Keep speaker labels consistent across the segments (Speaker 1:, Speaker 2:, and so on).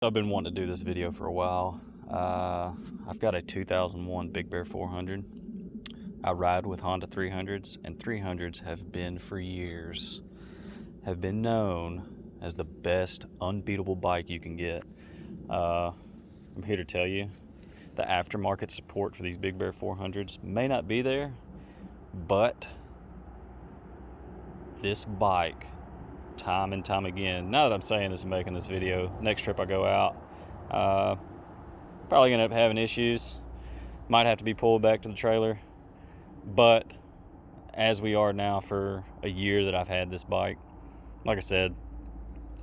Speaker 1: I've been wanting to do this video for a while. I've got a 2001 Big Bear 400. I ride with Honda 300s, and 300s have been for years, have been known as the best unbeatable bike you can get. I'm here to tell you, the aftermarket support for these Big Bear 400s may not be there, but this bike, time and time again, now that I'm saying this and making this video, next trip I go out, probably gonna end up having issues. Might have to be pulled back to the trailer. But as we are now for a year that I've had this bike, like I said,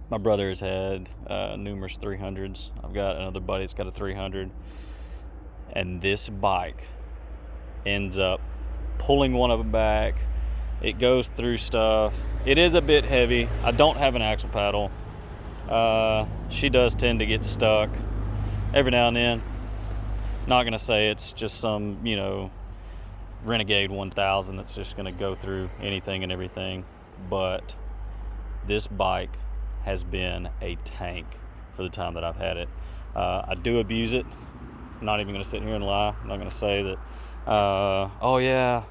Speaker 1: my brother has had numerous 300s. I've got another buddy that's got a 300. And this bike ends up pulling one of them back. It goes through stuff. It is a bit heavy. I don't have an axle paddle. She does tend to get stuck every now and then. Not gonna say it's just some, Renegade 1000 that's just gonna go through anything and everything, but this bike has been a tank for the time that I've had it. I do abuse it. I'm not even gonna sit here and lie. I'm not gonna say that, oh yeah,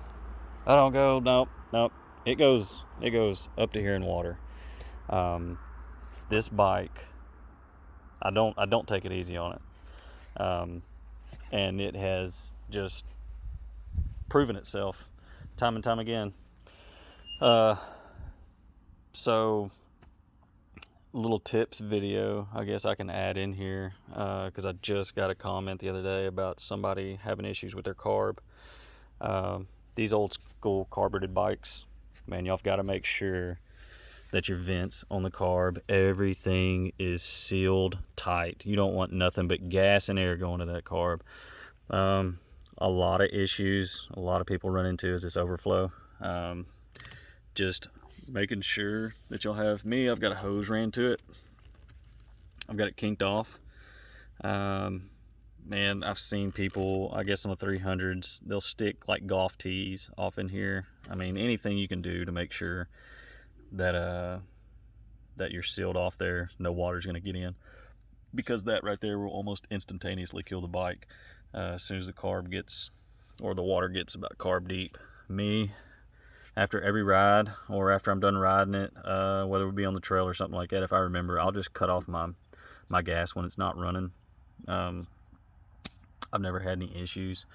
Speaker 1: I don't go, nope. It goes up to here in water. This bike, I don't take it easy on it. And it has just proven itself time and time again. So little tips video I guess I can add in here, because I just got a comment the other day about somebody having issues with their carb. These old school carbureted bikes, man, y'all got to make sure that your vents on the carb, everything is sealed tight. You don't want nothing but gas and air going to that carb. A lot of issues a lot of people run into is this overflow. Just making sure that you'll have me. I've got a hose ran to it. I've got it kinked off. Man, I've seen people, I guess on the 300s, they'll stick like golf tees off in here. I mean, anything you can do to make sure that that you're sealed off there, no water's going to get in, because that right there will almost instantaneously kill the bike as soon as the carb gets, or the water gets about carb deep. Me, after every ride, or after I'm done riding it, whether it be on the trail or something like that, if I remember, I'll just cut off my gas when it's not running. I've never had any issues.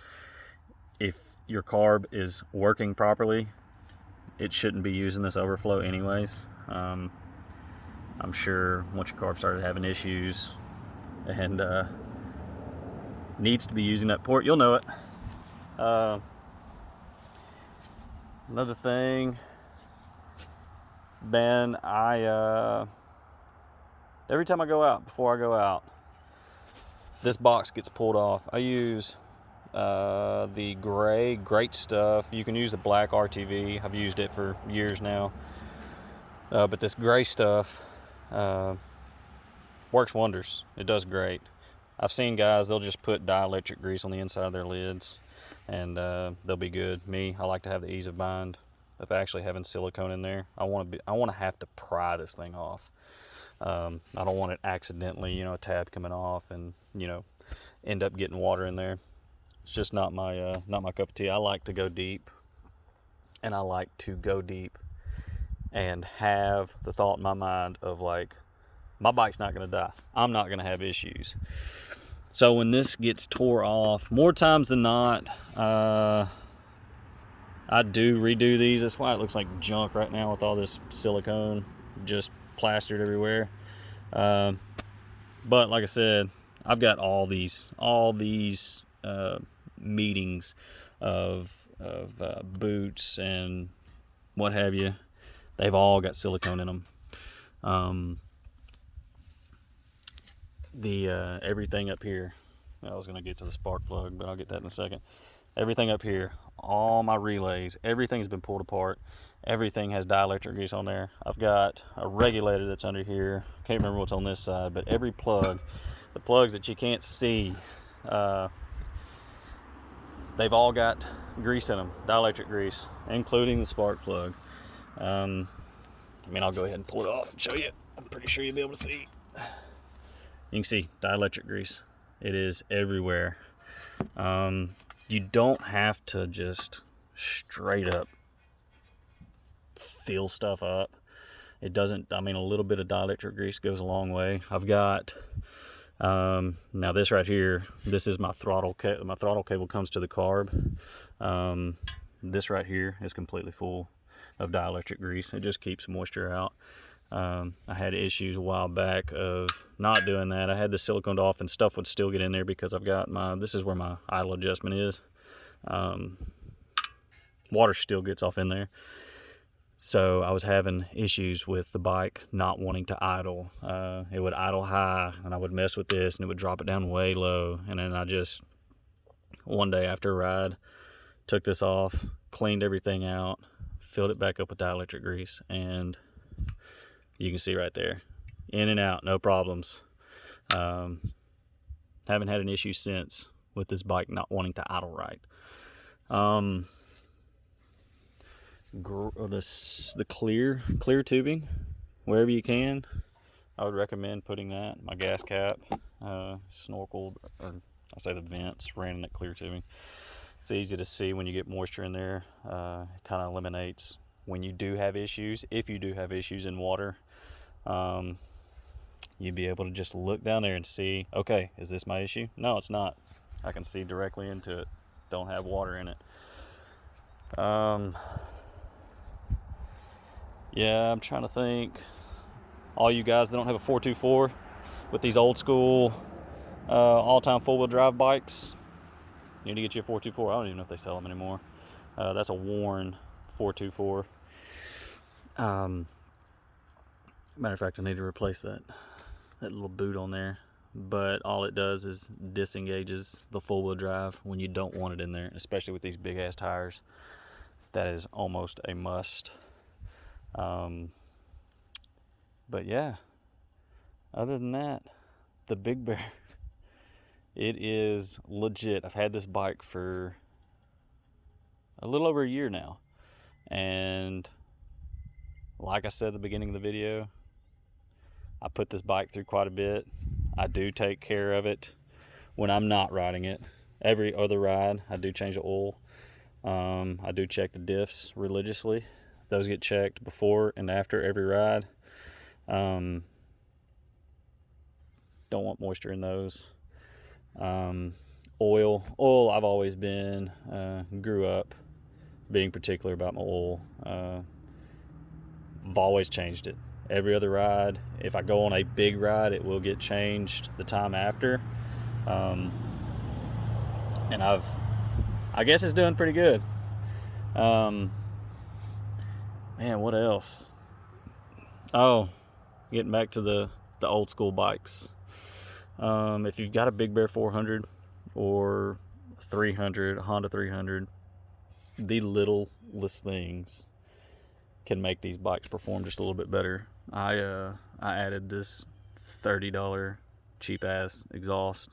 Speaker 1: If your carb is working properly, it shouldn't be using this overflow anyways. I'm sure once your carb started having issues and needs to be using that port, you'll know it. Another thing, Ben, every time I go out, before I go out, this box gets pulled off. I use the gray, great stuff. You can use the black RTV. I've used it for years now. But this gray stuff works wonders. It does great. I've seen guys, they'll just put dielectric grease on the inside of their lids and they'll be good. Me, I like to have the ease of mind of actually having silicone in there. I want to have to pry this thing off. I don't want it accidentally, a tab coming off and, end up getting water in there. It's just not my cup of tea. I like to go deep, and I like to go deep and have the thought in my mind of like, my bike's not going to die. I'm not going to have issues. So when this gets tore off, more times than not, I do redo these. That's why it looks like junk right now with all this silicone just plastered everywhere. But like I said, I've got all these meetings of boots and what have you. They've all got silicone in them. Everything up here, I was going to get to the spark plug, but I'll get that in a second. Everything up here, all my relays, everything's been pulled apart. Everything has dielectric grease on there. I've got a regulator that's under here. Can't remember what's on this side, but every plug, the plugs that you can't see, they've all got grease in them, dielectric grease, including the spark plug. I'll go ahead and pull it off and show you. I'm pretty sure you'll be able to see. You can see dielectric grease. It is everywhere. You don't have to just straight up fill stuff up. It doesn't, I mean, a little bit of dielectric grease goes a long way. I've got, now this right here, this is my throttle cable. My throttle cable comes to the carb. This right here is completely full of dielectric grease. It just keeps moisture out. I had issues a while back of not doing that. I had the siliconed off and stuff would still get in there because I've got this is where my idle adjustment is. Water still gets off in there. So I was having issues with the bike not wanting to idle. It would idle high and I would mess with this and it would drop it down way low. And then I just, one day after a ride, took this off, cleaned everything out, filled it back up with dielectric grease, and you can see right there, in and out, no problems. Haven't had an issue since with this bike not wanting to idle right. The clear tubing, wherever you can, I would recommend putting that. My gas cap, snorkel, or I say the vents, ran in that clear tubing. It's easy to see when you get moisture in there. It kind of eliminates when you do have issues. If you do have issues in water, you'd be able to just look down there and see, okay, is this my issue? No, it's not. I can see directly into it. Don't have water in it. Yeah, I'm trying to think. All you guys that don't have a 424 with these old school all-time four-wheel drive bikes, you need to get you a 424. I don't even know if they sell them anymore. That's a worn 424. Matter of fact, I need to replace that little boot on there. But all it does is disengages the four-wheel drive when you don't want it in there, especially with these big-ass tires. That is almost a must. But yeah, other than that, the Big Bear, it is legit. I've had this bike for a little over a year now, and like I said at the beginning of the video, I put this bike through quite a bit. I do take care of it when I'm not riding it. Every other ride, I do change the oil. I do check the diffs religiously. Those get checked before and after every ride. Don't want moisture in those. Oil, I've always been, grew up being particular about my oil. I've always changed it. Every other ride, if I go on a big ride, it will get changed the time after. And I guess it's doing pretty good. Man, what else? Oh, getting back to the old school bikes. If you've got a Big Bear 400 or 300, a Honda 300, the littlest things can make these bikes perform just a little bit better. I added this $30 cheap ass exhaust.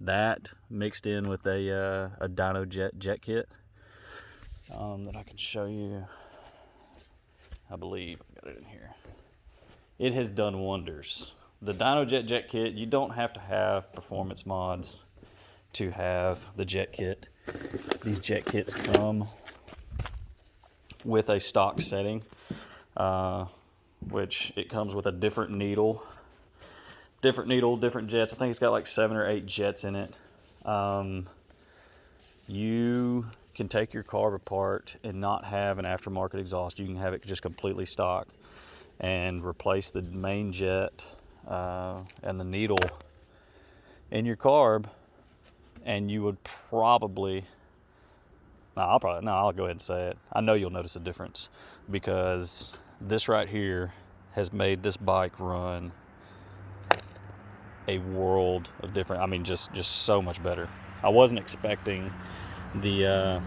Speaker 1: That mixed in with a dyno jet kit that I can show you. I believe I've got it in here. It has done wonders. The dyno jet kit, you don't have to have performance mods to have the jet kit. These jet kits come with a stock setting, which it comes with a different needle, different jets. I think it's got like 7 or 8 jets in it. You can take your carb apart and not have an aftermarket exhaust. You can have it just completely stock and replace the main jet and the needle in your carb, and you would probably, I'll go ahead and say it. I know you'll notice a difference, because this right here has made this bike run a world of different, I mean, just so much better. I wasn't expecting the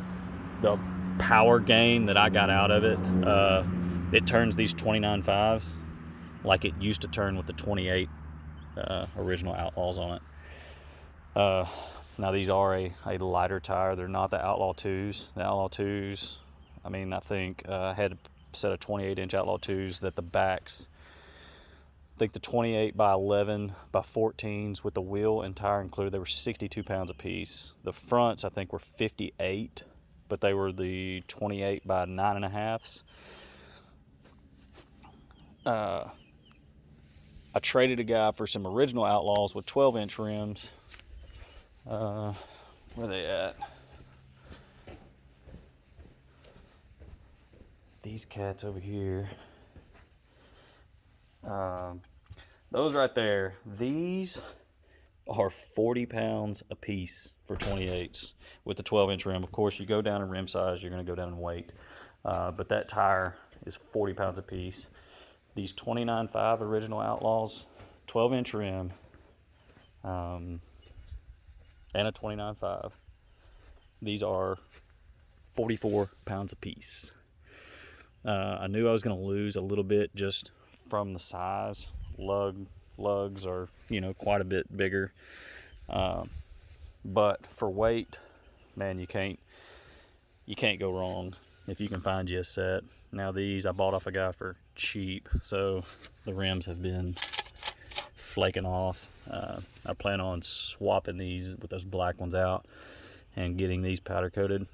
Speaker 1: power gain that I got out of it. It turns these 29.5s like it used to turn with the 28 original Outlaws on it. Now these are a lighter tire. They're not the Outlaw 2s. The Outlaw 2s, I mean, I think I had a set of 28-inch Outlaw 2s that the backs I think the 28 by 11 by 14s with the wheel and tire included, they were 62 pounds a piece. The fronts, I think, were 58, but they were the 28 by 9.5s. I traded a guy for some original Outlaws with 12-inch rims. Where are they at? These cats over here. Those right there, these are 40 pounds a piece for 28s with the 12-inch rim. Of course, you go down in rim size, you're going to go down in weight. But that tire is 40 pounds a piece. These 29.5 original Outlaws, 12-inch rim, and a 29.5. These are 44 pounds a piece. I knew I was going to lose a little bit just from the size. Lugs are, quite a bit bigger. But for weight, man, you can't go wrong if you can find you a set. Now these I bought off a guy for cheap, so the rims have been flaking off. I plan on swapping these with those black ones out and getting these powder coated.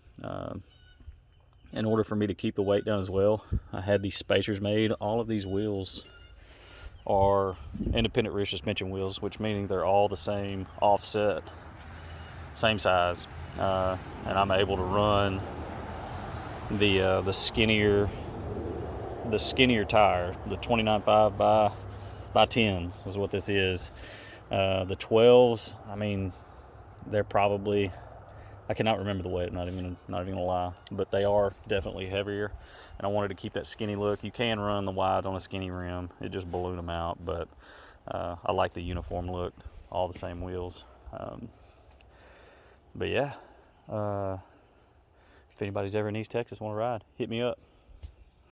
Speaker 1: In order for me to keep the weight down as well, I had these spacers made. All of these wheels are independent rear suspension wheels, which meaning they're all the same offset, same size, and I'm able to run the skinnier tire, the 29.5 by 10s is what this is. The 12s, I mean, they're probably, I cannot remember the weight, I'm not even gonna lie, but they are definitely heavier, and I wanted to keep that skinny look. You can run the wides on a skinny rim, it just balloon them out, but I like the uniform look, all the same wheels. But yeah, if anybody's ever in East Texas want to ride, hit me up.